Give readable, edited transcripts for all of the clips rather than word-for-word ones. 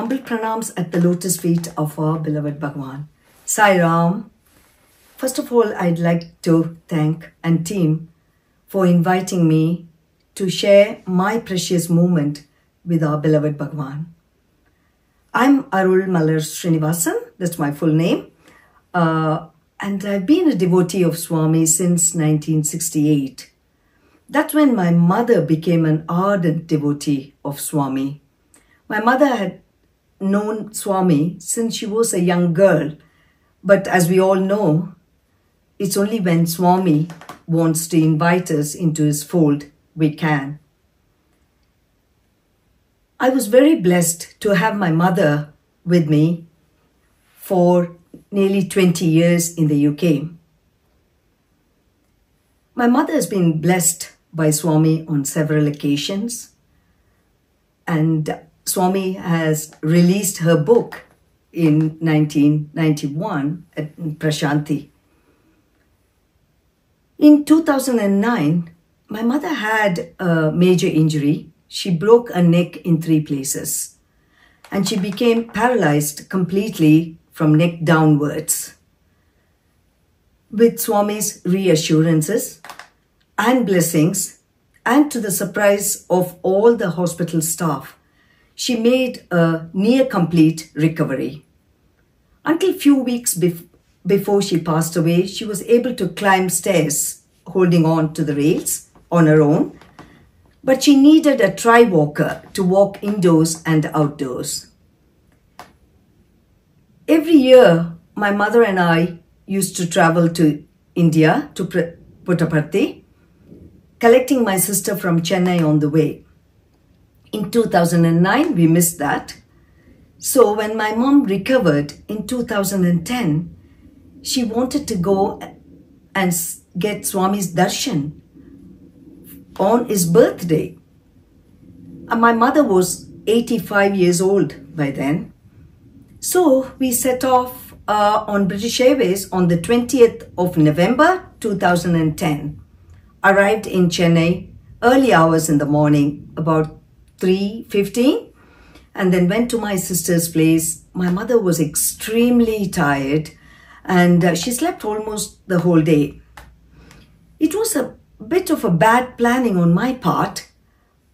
humble pranams at the lotus feet of our beloved Bhagavan. Sai Ram. First of all, I'd like to thank and team for inviting me to share my precious moment with our beloved Bhagavan. I'm Arul Malar Srinivasan, that's my full name, and I've been a devotee of Swami since 1968. That's when my mother became an ardent devotee of Swami. My mother had known Swami since she was a young girl, but as we all know, it's only when Swami wants to invite us into his fold we can. I was very blessed to have my mother with me for nearly 20 years in the UK. My mother has been blessed by Swami on several occasions, and Swami has released her book in 1991 at Prasanthi. In 2009, my mother had a major injury. She broke her neck in 3 places, and she became paralyzed completely from neck downwards. With Swami's reassurances and blessings, and to the surprise of all the hospital staff, she made a near complete recovery. Until a few weeks before she passed away, she was able to climb stairs, holding on to the rails on her own, but she needed a tri-walker to walk indoors and outdoors. Every year, my mother and I used to travel to India, to Puttaparthi, collecting my sister from Chennai on the way. In 2009, we missed that. So when my mom recovered in 2010, she wanted to go and get Swami's darshan on his birthday. And my mother was 85 years old by then. So we set off on British Airways on the 20th of November 2010. Arrived in Chennai early hours in the morning, about 3:15, and then went to my sister's place. My mother was extremely tired and she slept almost the whole day. It was a bit of a bad planning on my part.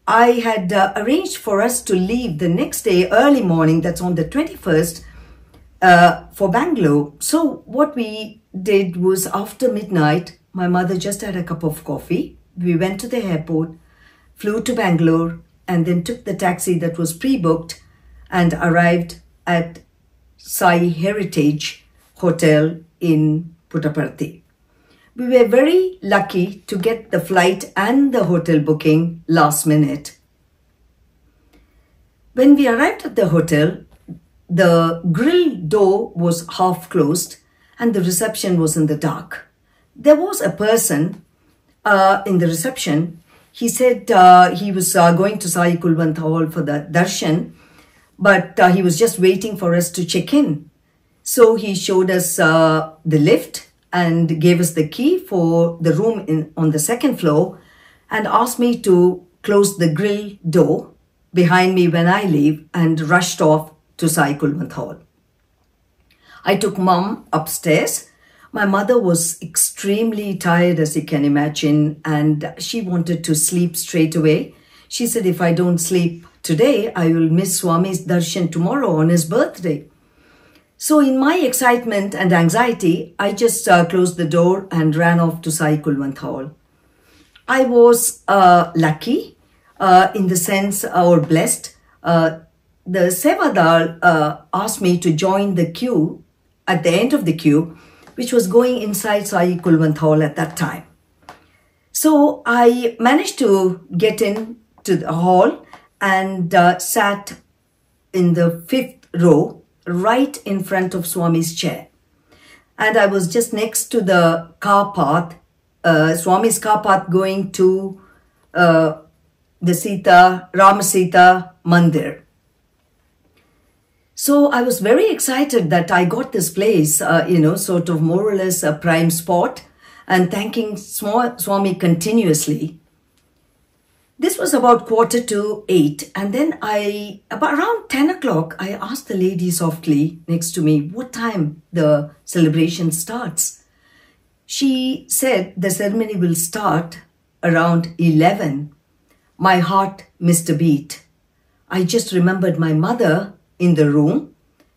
I had arranged for us to leave the next day early morning, that's on the 21st, for Bangalore. So what we did was, after midnight, my mother just had a cup of coffee. We went to the airport, flew to Bangalore, and then took the taxi that was pre-booked and arrived at SAI Heritage Hotel in Puttaparthi. We were very lucky to get the flight and the hotel booking last minute. When we arrived at the hotel, the grill door was half closed and the reception was in the dark. There was a person in the reception. He said he was going to Sai Kulwant Hall for the darshan, but he was just waiting for us to check in. So he showed us the lift and gave us the key for the room on the second floor and asked me to close the grill door behind me when I leave, and rushed off to Sai Kulwant Hall. I took Mom upstairs. My mother was extremely tired, as you can imagine, and she wanted to sleep straight away. She said, if I don't sleep today, I will miss Swami's darshan tomorrow on his birthday. So in my excitement and anxiety, I just closed the door and ran off to Sai Kulwant Hall. I was lucky in the sense, or blessed. The Sevadar asked me to join the queue at the end of the queue, which was going inside Sai Kulwant Hall at that time. So I managed to get in to the hall and sat in the 5th row, right in front of Swami's chair. And I was just next to the car path, Swami's car path going to the Ramasita Mandir. So I was very excited that I got this place, sort of more or less a prime spot, and thanking Swami continuously. This was about 7:45, and then about around 10 o'clock, I asked the lady softly next to me what time the celebration starts. She said the ceremony will start around 11. My heart missed a beat. I just remembered my mother in the room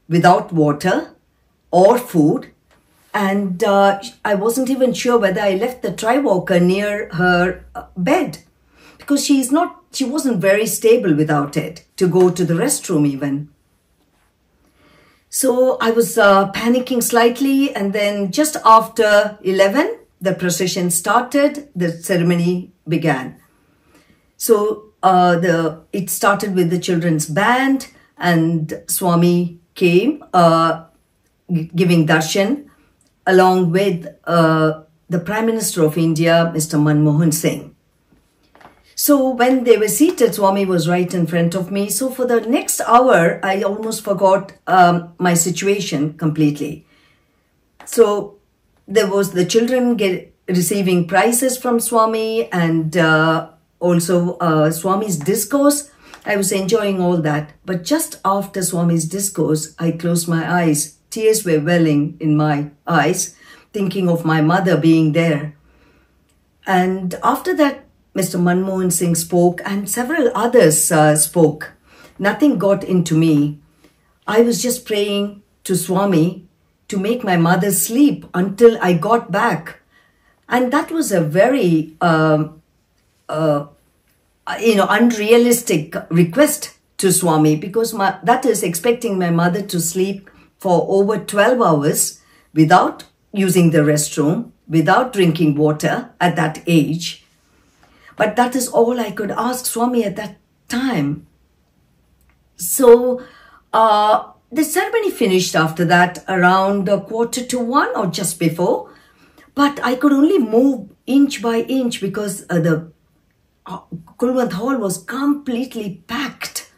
without water or food, and I wasn't even sure whether I left the tri-walker near her bed, because she wasn't very stable without it, to go to the restroom even. So I was panicking slightly, and then just after 11, the procession started, the ceremony began. So it started with the children's band, and Swami came giving darshan along with the Prime Minister of India, Mr. Manmohan Singh. So when they were seated, Swami was right in front of me. So for the next hour, I almost forgot my situation completely. So there was the children receiving prizes from Swami, and also Swami's discourse. I was enjoying all that. But just after Swami's discourse, I closed my eyes. Tears were welling in my eyes, thinking of my mother being there. And after that, Mr. Manmohan Singh spoke, and several others spoke. Nothing got into me. I was just praying to Swami to make my mother sleep until I got back. And that was a very, unrealistic request to Swami, because that is expecting my mother to sleep for over 12 hours without using the restroom, without drinking water at that age. But that is all I could ask Swami at that time. So the ceremony finished after that around 1:45 or just before. But I could only move inch by inch because the Kulwant Hall was completely packed.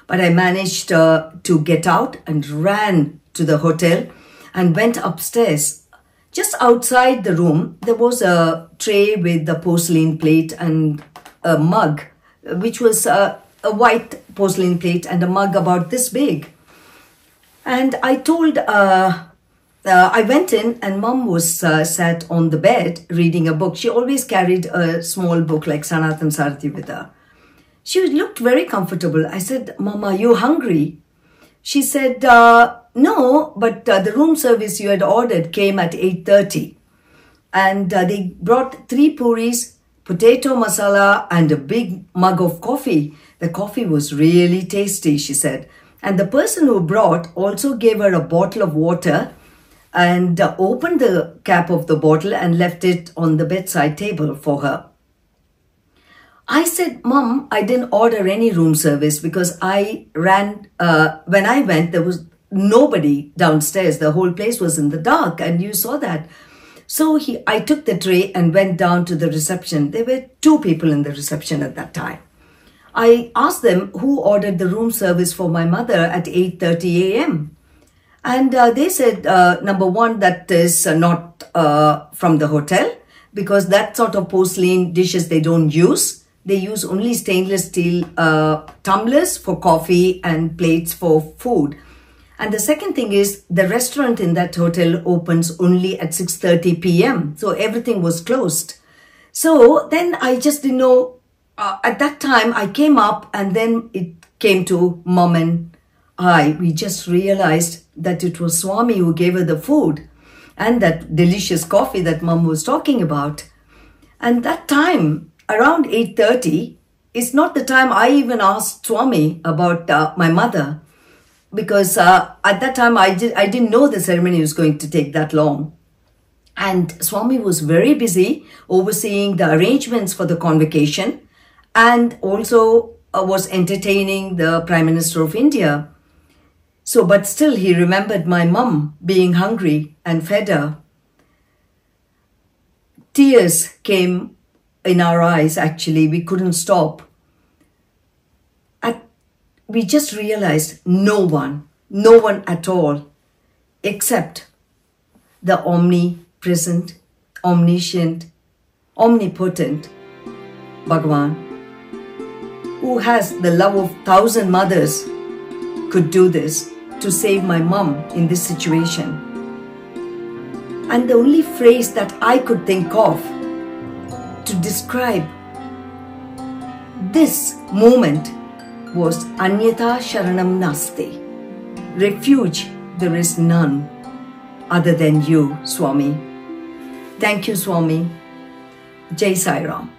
But I managed to get out and ran to the hotel and went upstairs. Just outside the room, there was a tray with a porcelain plate and a mug, which was a white porcelain plate and a mug about this big. And I went in, and Mum was sat on the bed reading a book. She always carried a small book like Sanatan Sarthi with her. She looked very comfortable. I said, "Mama, are you hungry?" She said, "No, but the room service you had ordered came at 8:30. And they brought 3 puris, potato masala, and a big mug of coffee. The coffee was really tasty," she said. And the person who brought also gave her a bottle of water and opened the cap of the bottle and left it on the bedside table for her. I said, "Mom, I didn't order any room service because I ran, when I went, there was nobody downstairs. The whole place was in the dark, and you saw that." So I took the tray and went down to the reception. There were 2 people in the reception at that time. I asked them who ordered the room service for my mother at 8:30 a.m. And they said, number one, that is not from the hotel, because that sort of porcelain dishes they don't use. They use only stainless steel tumblers for coffee and plates for food. And the second thing is, the restaurant in that hotel opens only at 6:30 p.m. So everything was closed. So then I just didn't know. At that time, I came up, and then it came to Mom and we just realized that it was Swami who gave her the food and that delicious coffee that Mom was talking about. And that time, around 8:30, is not the time I even asked Swami about my mother, because at that time I didn't know the ceremony was going to take that long. And Swami was very busy overseeing the arrangements for the convocation, and also was entertaining the Prime Minister of India. So, but still he remembered my mum being hungry and fed her. Tears came in our eyes, actually. We couldn't stop. We just realized no one at all, except the omnipresent, omniscient, omnipotent Bhagavan, who has the love of 1,000 mothers, could do this to save my mom in this situation. And the only phrase that I could think of to describe this moment was Anyatha Sharanam Naasthi. Refuge, there is none other than you, Swami. Thank you, Swami. Jai Sai Ram.